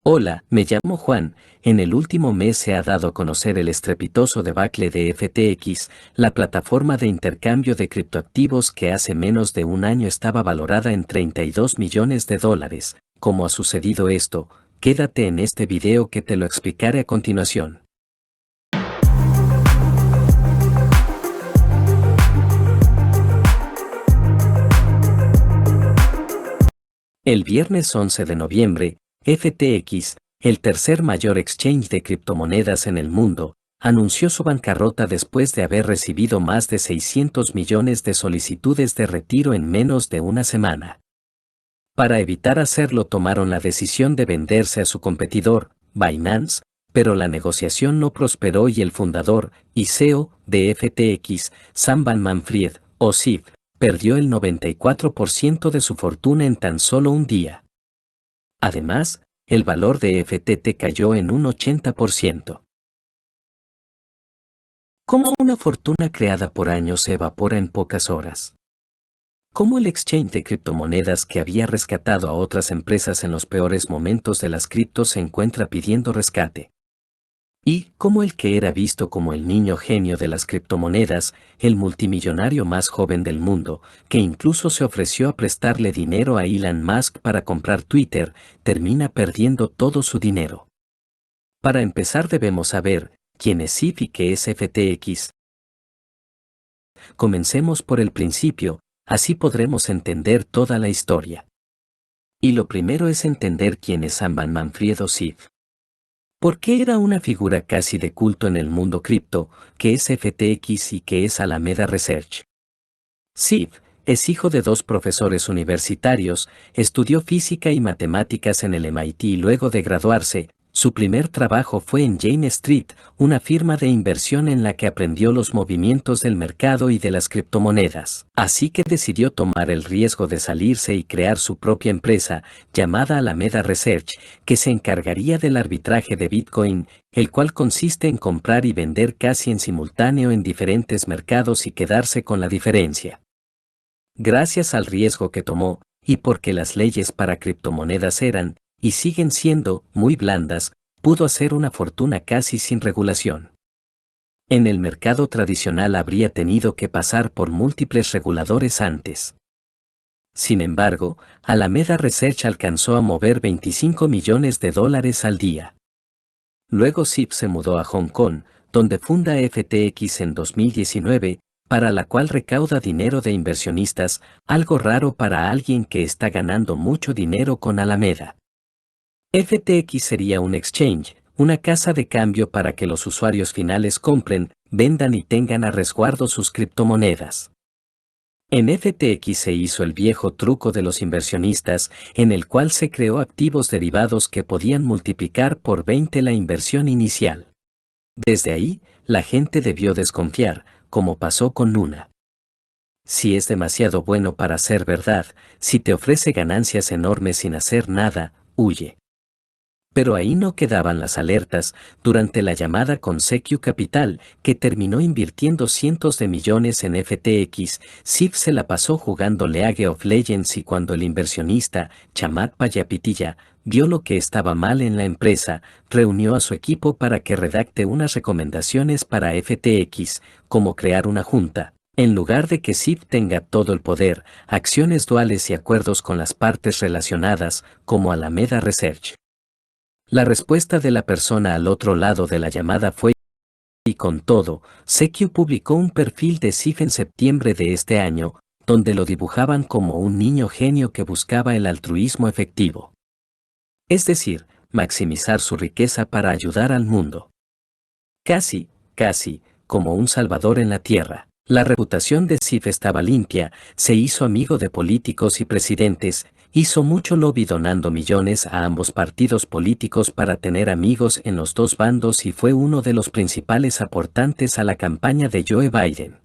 Hola, me llamo Juan. En el último mes se ha dado a conocer el estrepitoso debacle de FTX, la plataforma de intercambio de criptoactivos que hace menos de un año estaba valorada en 32 millones de dólares. ¿Cómo ha sucedido esto? Quédate en este video que te lo explicaré a continuación. El viernes 11 de noviembre, FTX, el tercer mayor exchange de criptomonedas en el mundo, anunció su bancarrota después de haber recibido más de 600 millones de solicitudes de retiro en menos de una semana. Para evitar hacerlo tomaron la decisión de venderse a su competidor, Binance, pero la negociación no prosperó y el fundador y CEO de FTX, Sam Bankman-Fried, o SIF, perdió el 94% de su fortuna en tan solo un día. Además, el valor de FTT cayó en un 80%. ¿Cómo una fortuna creada por años se evapora en pocas horas? ¿Cómo el exchange de criptomonedas que había rescatado a otras empresas en los peores momentos de las criptos se encuentra pidiendo rescate? Y cómo el que era visto como el niño genio de las criptomonedas, el multimillonario más joven del mundo, que incluso se ofreció a prestarle dinero a Elon Musk para comprar Twitter, termina perdiendo todo su dinero. Para empezar debemos saber quién es SIF y qué es FTX. Comencemos por el principio, así podremos entender toda la historia. Y lo primero es entender quién es Sam Bankman-Fried o SIF. ¿Por qué era una figura casi de culto en el mundo cripto, qué es FTX y qué es Alameda Research? SIF es hijo de dos profesores universitarios, estudió física y matemáticas en el MIT y luego de graduarse, su primer trabajo fue en Jane Street, una firma de inversión en la que aprendió los movimientos del mercado y de las criptomonedas. Así que decidió tomar el riesgo de salirse y crear su propia empresa, llamada Alameda Research, que se encargaría del arbitraje de Bitcoin, el cual consiste en comprar y vender casi en simultáneo en diferentes mercados y quedarse con la diferencia. Gracias al riesgo que tomó, y porque las leyes para criptomonedas eran, y siguen siendo, muy blandas, pudo hacer una fortuna casi sin regulación. En el mercado tradicional habría tenido que pasar por múltiples reguladores antes. Sin embargo, Alameda Research alcanzó a mover 25 millones de dólares al día. Luego SIF se mudó a Hong Kong, donde funda FTX en 2019, para la cual recauda dinero de inversionistas, algo raro para alguien que está ganando mucho dinero con Alameda. FTX sería un exchange, una casa de cambio para que los usuarios finales compren, vendan y tengan a resguardo sus criptomonedas. En FTX se hizo el viejo truco de los inversionistas, en el cual se creó activos derivados que podían multiplicar por 20 la inversión inicial. Desde ahí, la gente debió desconfiar, como pasó con Luna. Si es demasiado bueno para ser verdad, si te ofrece ganancias enormes sin hacer nada, huye. Pero ahí no quedaban las alertas, durante la llamada con Sequoia Capital, que terminó invirtiendo cientos de millones en FTX, SIF se la pasó jugando League of Legends y cuando el inversionista, Chamath Palihapitiya, vio lo que estaba mal en la empresa, reunió a su equipo para que redacte unas recomendaciones para FTX, como crear una junta. En lugar de que SIF tenga todo el poder, acciones duales y acuerdos con las partes relacionadas, como Alameda Research. La respuesta de la persona al otro lado de la llamada fue: y con todo, Sequoia publicó un perfil de SIF en septiembre de este año, donde lo dibujaban como un niño genio que buscaba el altruismo efectivo. Es decir, maximizar su riqueza para ayudar al mundo. Casi, como un salvador en la tierra. La reputación de SIF estaba limpia, se hizo amigo de políticos y presidentes, hizo mucho lobby donando millones a ambos partidos políticos para tener amigos en los dos bandos y fue uno de los principales aportantes a la campaña de Joe Biden.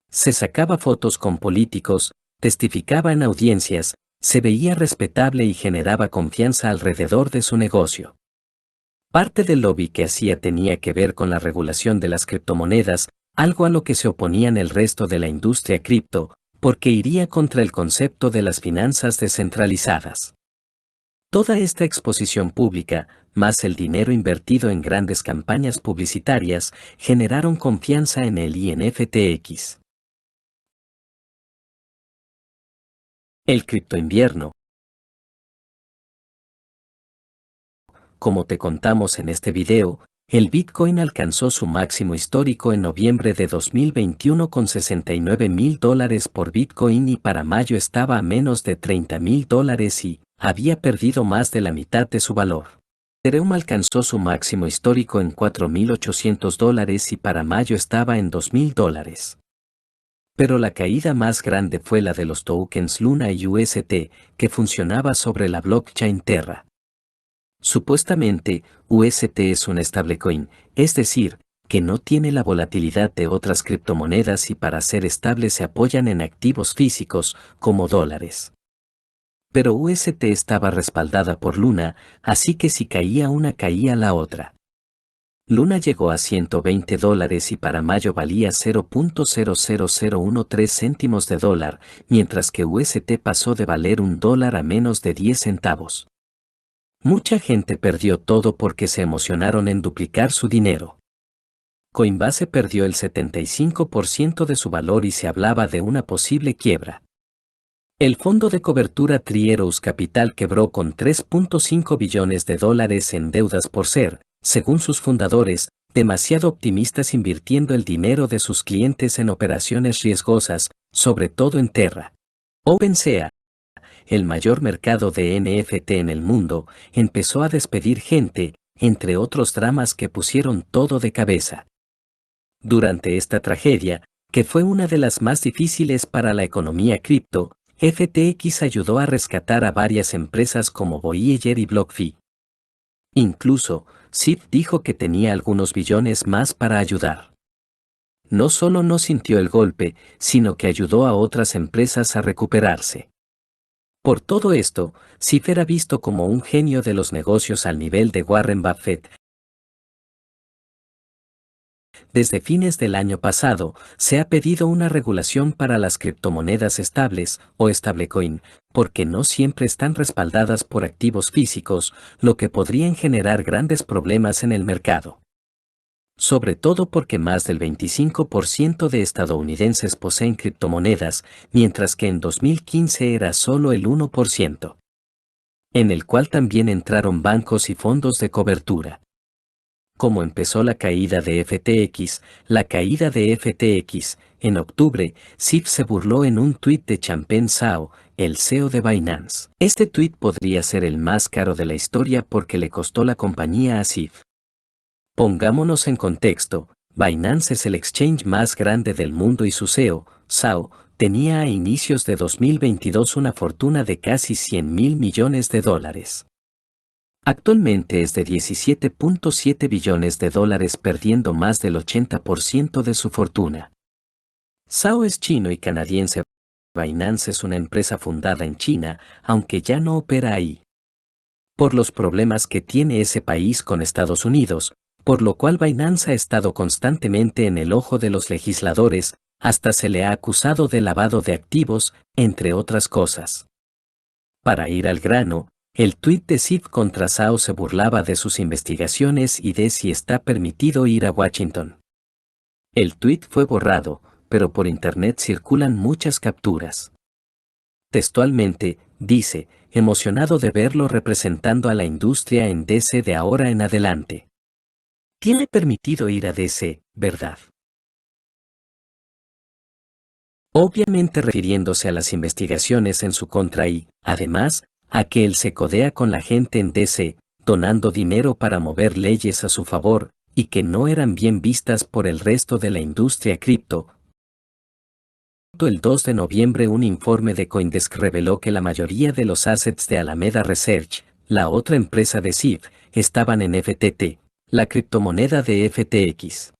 Se sacaba fotos con políticos, testificaba en audiencias, se veía respetable y generaba confianza alrededor de su negocio. Parte del lobby que hacía tenía que ver con la regulación de las criptomonedas, algo a lo que se oponían el resto de la industria cripto, porque iría contra el concepto de las finanzas descentralizadas. Toda esta exposición pública, más el dinero invertido en grandes campañas publicitarias, generaron confianza en el INFTX. El criptoinvierno. Como te contamos en este video, el Bitcoin alcanzó su máximo histórico en noviembre de 2021 con $69,000 por Bitcoin y para mayo estaba a menos de $30,000 y había perdido más de la mitad de su valor. Ethereum alcanzó su máximo histórico en $4,800 y para mayo estaba en $2,000. Pero la caída más grande fue la de los tokens Luna y UST, que funcionaba sobre la blockchain Terra. Supuestamente, UST es un stablecoin, es decir, que no tiene la volatilidad de otras criptomonedas y para ser estable se apoyan en activos físicos, como dólares. Pero UST estaba respaldada por Luna, así que si caía una caía la otra. Luna llegó a $120 y para mayo valía 0.00013 céntimos de dólar, mientras que UST pasó de valer $1 a menos de 10 centavos. Mucha gente perdió todo porque se emocionaron en duplicar su dinero. Coinbase perdió el 75% de su valor y se hablaba de una posible quiebra. El fondo de cobertura Three Arrows Capital quebró con $3.5 billones en deudas por ser, según sus fundadores, demasiado optimistas invirtiendo el dinero de sus clientes en operaciones riesgosas, sobre todo en Terra. OpenSea, el mayor mercado de NFT en el mundo, empezó a despedir gente, entre otros dramas que pusieron todo de cabeza. Durante esta tragedia, que fue una de las más difíciles para la economía cripto, FTX ayudó a rescatar a varias empresas como Voyager y BlockFi. Incluso, Sid dijo que tenía algunos billones más para ayudar. No solo no sintió el golpe, sino que ayudó a otras empresas a recuperarse. Por todo esto, Sid era visto como un genio de los negocios al nivel de Warren Buffett. Desde fines del año pasado, se ha pedido una regulación para las criptomonedas estables, o stablecoin, porque no siempre están respaldadas por activos físicos, lo que podrían generar grandes problemas en el mercado. Sobre todo porque más del 25% de estadounidenses poseen criptomonedas, mientras que en 2015 era solo el 1%. En el cual también entraron bancos y fondos de cobertura. Como empezó la caída de FTX, en octubre, Sid se burló en un tuit de Changpeng Zhao, el CEO de Binance. Este tuit podría ser el más caro de la historia porque le costó la compañía a Sid. Pongámonos en contexto, Binance es el exchange más grande del mundo y su CEO, Zhao, tenía a inicios de 2022 una fortuna de casi $100,000 millones. Actualmente es de $17.7 billones, perdiendo más del 80% de su fortuna. Zhao es chino y canadiense. Binance es una empresa fundada en China, aunque ya no opera ahí. Por los problemas que tiene ese país con Estados Unidos, por lo cual Binance ha estado constantemente en el ojo de los legisladores, hasta se le ha acusado de lavado de activos, entre otras cosas. Para ir al grano, el tuit de Sid contra Zhao se burlaba de sus investigaciones y de si está permitido ir a Washington. El tuit fue borrado, pero por internet circulan muchas capturas. Textualmente, dice, emocionado de verlo representando a la industria en DC de ahora en adelante. Tiene permitido ir a DC, ¿verdad? Obviamente refiriéndose a las investigaciones en su contra y, además, a que él se codea con la gente en DC, donando dinero para mover leyes a su favor, y que no eran bien vistas por el resto de la industria cripto. El 2 de noviembre un informe de CoinDesk reveló que la mayoría de los assets de Alameda Research, la otra empresa de Sid, estaban en FTT, la criptomoneda de FTX.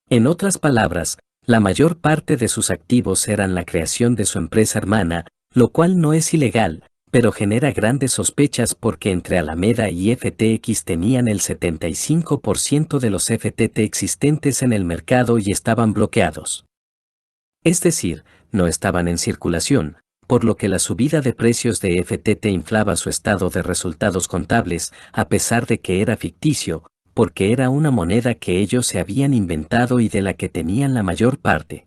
En otras palabras, la mayor parte de sus activos eran la creación de su empresa hermana, lo cual no es ilegal, pero genera grandes sospechas porque entre Alameda y FTX tenían el 75% de los FTT existentes en el mercado y estaban bloqueados. Es decir, no estaban en circulación, por lo que la subida de precios de FTT inflaba su estado de resultados contables, a pesar de que era ficticio, porque era una moneda que ellos se habían inventado y de la que tenían la mayor parte.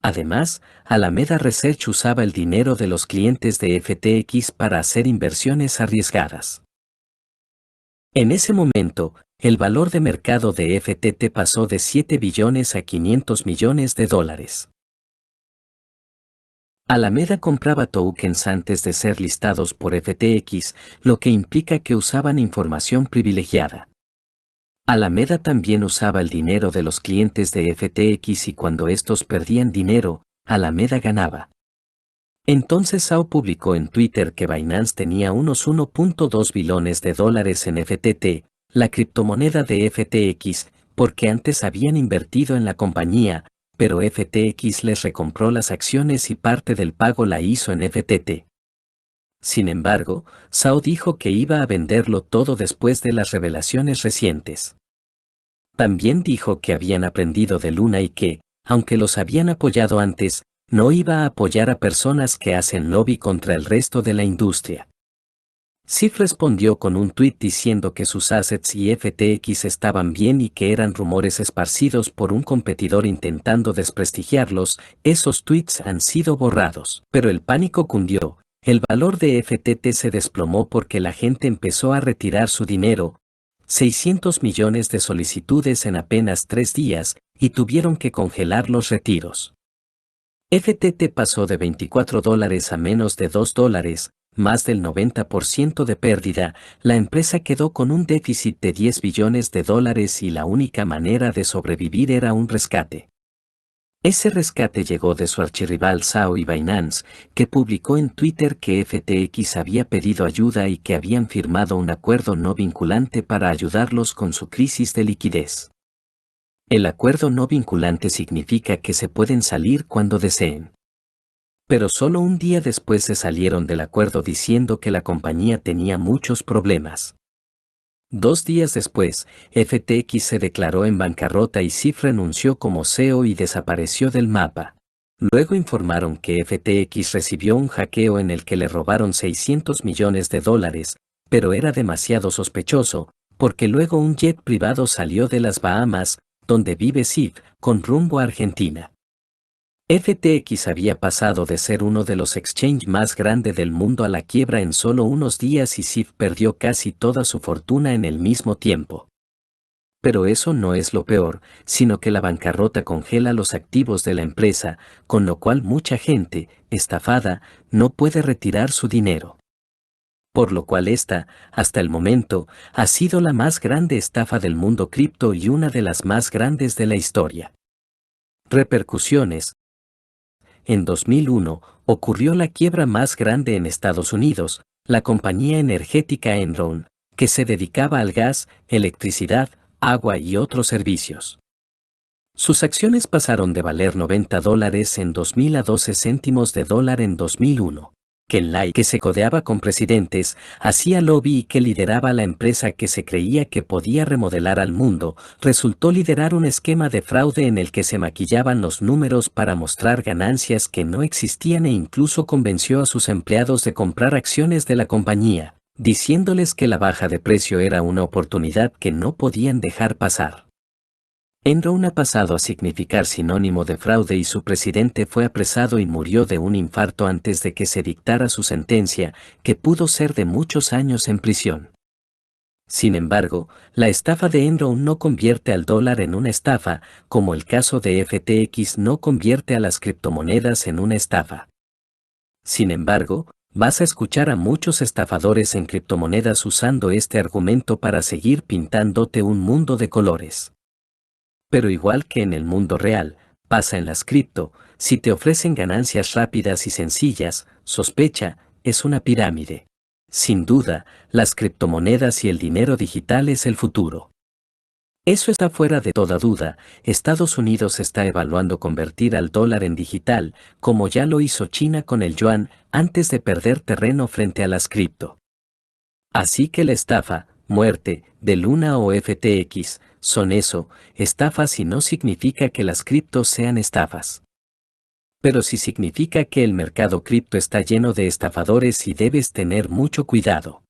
Además, Alameda Research usaba el dinero de los clientes de FTX para hacer inversiones arriesgadas. En ese momento, el valor de mercado de FTT pasó de 7 billones a 500 millones de dólares. Alameda compraba tokens antes de ser listados por FTX, lo que implica que usaban información privilegiada. Alameda también usaba el dinero de los clientes de FTX y cuando estos perdían dinero, Alameda ganaba. Entonces Sao publicó en Twitter que Binance tenía unos 1.2 billones de dólares en FTT, la criptomoneda de FTX, porque antes habían invertido en la compañía, pero FTX les recompró las acciones y parte del pago la hizo en FTT. Sin embargo, Sao dijo que iba a venderlo todo después de las revelaciones recientes. También dijo que habían aprendido de Luna y que, aunque los habían apoyado antes, no iba a apoyar a personas que hacen lobby contra el resto de la industria. Sif respondió con un tuit diciendo que sus assets y FTX estaban bien y que eran rumores esparcidos por un competidor intentando desprestigiarlos. Esos tweets han sido borrados. Pero el pánico cundió, el valor de FTT se desplomó porque la gente empezó a retirar su dinero, 600 millones de solicitudes en apenas 3 días, y tuvieron que congelar los retiros. FTT pasó de $24 a menos de $2, más del 90% de pérdida. La empresa quedó con un déficit de 10 billones de dólares y la única manera de sobrevivir era un rescate. Ese rescate llegó de su archirrival Sao y Binance, que publicó en Twitter que FTX había pedido ayuda y que habían firmado un acuerdo no vinculante para ayudarlos con su crisis de liquidez. El acuerdo no vinculante significa que se pueden salir cuando deseen. Pero solo un día después se salieron del acuerdo diciendo que la compañía tenía muchos problemas. 2 días después, FTX se declaró en bancarrota y Sif renunció como CEO y desapareció del mapa. Luego informaron que FTX recibió un hackeo en el que le robaron 600 millones de dólares, pero era demasiado sospechoso, porque luego un jet privado salió de las Bahamas, donde vive Sif, con rumbo a Argentina. FTX había pasado de ser uno de los exchanges más grandes del mundo a la quiebra en solo unos días y Sif perdió casi toda su fortuna en el mismo tiempo. Pero eso no es lo peor, sino que la bancarrota congela los activos de la empresa, con lo cual mucha gente, estafada, no puede retirar su dinero. Por lo cual esta, hasta el momento, ha sido la más grande estafa del mundo cripto y una de las más grandes de la historia. Repercusiones. En 2001, ocurrió la quiebra más grande en Estados Unidos, la compañía energética Enron, que se dedicaba al gas, electricidad, agua y otros servicios. Sus acciones pasaron de valer $90 en 2000 a 12 céntimos de dólar en 2001. Ken Lay, que se codeaba con presidentes, hacía lobby y que lideraba la empresa que se creía que podía remodelar al mundo, resultó liderar un esquema de fraude en el que se maquillaban los números para mostrar ganancias que no existían e incluso convenció a sus empleados de comprar acciones de la compañía, diciéndoles que la baja de precio era una oportunidad que no podían dejar pasar. Enron ha pasado a significar sinónimo de fraude y su presidente fue apresado y murió de un infarto antes de que se dictara su sentencia, que pudo ser de muchos años en prisión. Sin embargo, la estafa de Enron no convierte al dólar en una estafa, como el caso de FTX no convierte a las criptomonedas en una estafa. Sin embargo, vas a escuchar a muchos estafadores en criptomonedas usando este argumento para seguir pintándote un mundo de colores. Pero igual que en el mundo real, pasa en las cripto, si te ofrecen ganancias rápidas y sencillas, sospecha, es una pirámide. Sin duda, las criptomonedas y el dinero digital es el futuro. Eso está fuera de toda duda. Estados Unidos está evaluando convertir al dólar en digital, como ya lo hizo China con el yuan, antes de perder terreno frente a las cripto. Así que la estafa, muerte, de Luna o FTX, son eso, estafas y no significa que las criptos sean estafas. pero sí significa que el mercado cripto está lleno de estafadores y debes tener mucho cuidado.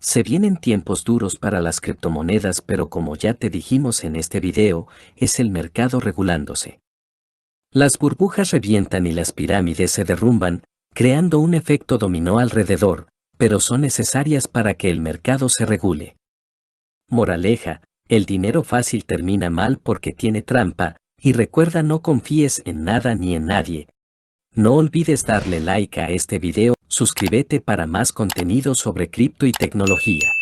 Se vienen tiempos duros para las criptomonedas, pero como ya te dijimos en este video, es el mercado regulándose. Las burbujas revientan y las pirámides se derrumban, creando un efecto dominó alrededor, pero son necesarias para que el mercado se regule. Moraleja, el dinero fácil termina mal porque tiene trampa, y recuerda, no confíes en nada ni en nadie. No olvides darle like a este video, suscríbete para más contenido sobre cripto y tecnología.